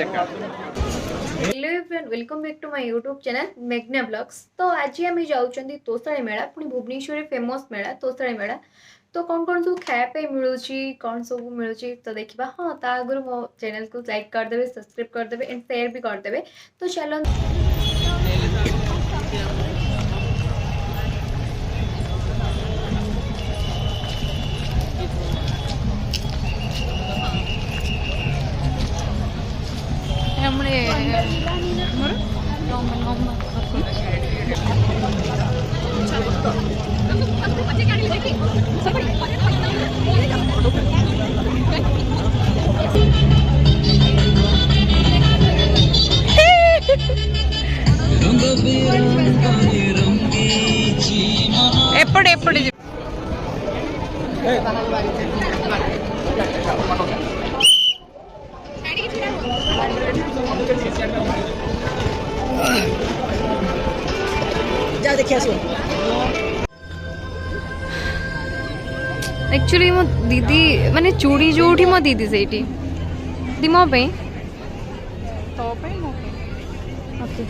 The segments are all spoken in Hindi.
एका। Hello everyone, welcome back to my YouTube channel मेघना ब्लॉग्स। तो आज आम जाऊँगी तोशाली मेला, पुणी भुवनेश्वर फेमस मेला तोशाली मेला। तो कौन सब खायापी मिलूँ, कौन सब मिलूँ तो देखा। हाँ, ता आगु मो चैनल को लाइक करदे, सब्सक्राइब करदे एंड शेयर भी करदे। तो चलो ఎప్పుడు ఎప్పుడు जा देखिए एक्चुअली मो दीदी माने चूड़ी जोठी मो दीदी सेठी दी मो पे तो पे मो ओके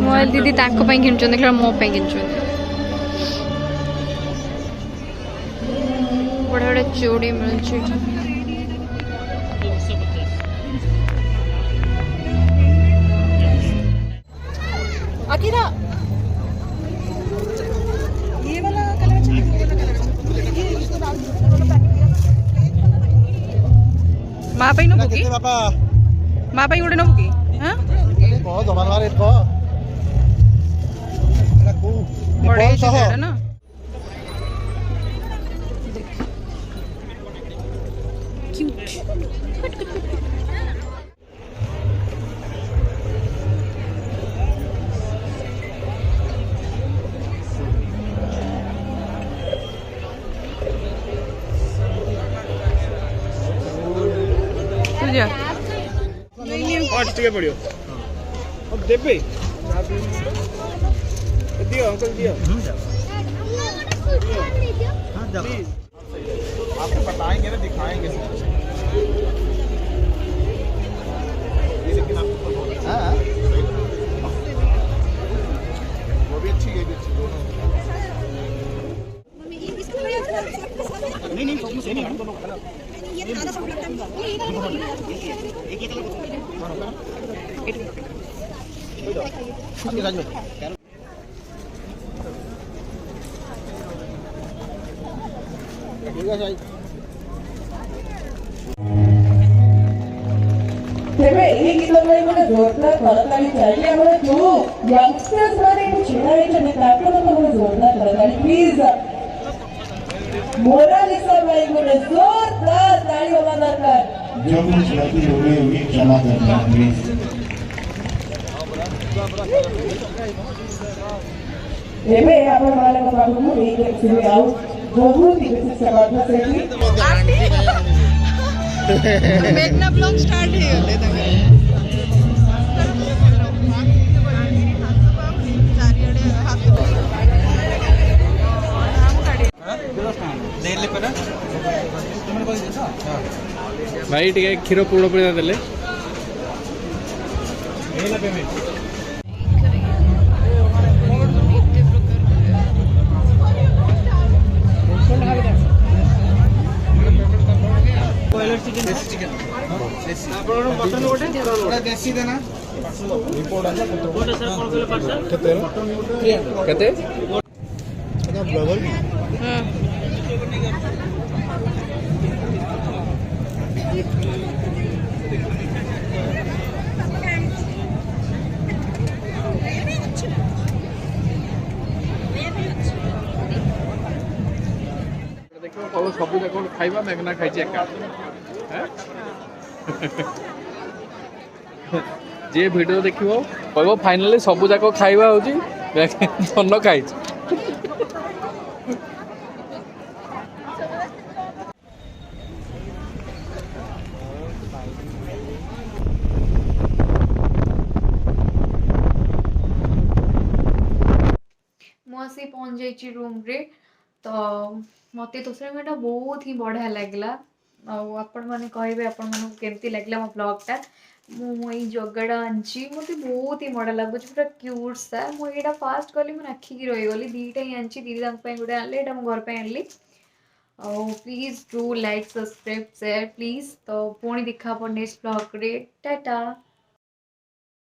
मोबाइल दीदी ताको पे किनचो देखला मो पे किनचो बड़े बड़े चूड़ी मिलछे। अकीरा ये वाला कलर अच्छा है, ये वाला कलर ये इसको डाल माँ पे नो बुकी बाबा माँ पे उड़े नो बुकी हाँ बहुत हमारे को बड़े है ना जा और टिके पड़ियो अब देबे दियो अंकल दियो हां जब आपको बताएंगे ना दिखाएंगे लेकिन आपको हां वो भी अच्छी है, भी अच्छी दोनों नहीं फोकस नहीं हम दोनों खड़ा ये आधा सब लगता है एक कलर आपके राज में ठीक है भाई तेरे एक किलोमीटर में जोरदार तरकारी चाहिए हमें जो यंगस्टर्स वाले को चिढ़ा है चले ताकि तो हमें जोरदार तरकारी प्लीज मोनालिसा भाई को जोरदार ताली वाला दरकार जो कुछ गलती हो गई होगी क्षमा करना प्लीज। एमे आपण वाले को पागु एक एक से आओ बहुत ही बेसिक से बात है मेघना ब्लॉग स्टार्ट है होले तक भाई टिके क्षीर पूर्ण पूरी देले देसी देना केते देखो सब जाक खाइबा मेघना खाई एका जे वीडियो देखिबो कहबो फाइनली सब जाक खाइबा होची धन खाई मुझे पहुँच जाइए रूम रे। तो मत तोसरा मेटा बहुत ही बढ़िया लगला। आपण मैंने कहे आपण मानक केमती लगे मो ब्लॉगटा मुझे जगाटा आनी मत बहुत ही बड़ा लगुच पूरा क्यूट सा मुझे फास्ट गली मैं आखिकी रहीगली दीटा ही आनी दीदी गोटे आने यहाँ मो घर पर आनली please do like subscribe share please तो पुणी देखा नेक्स्ट ब्लॉग रे टाटा।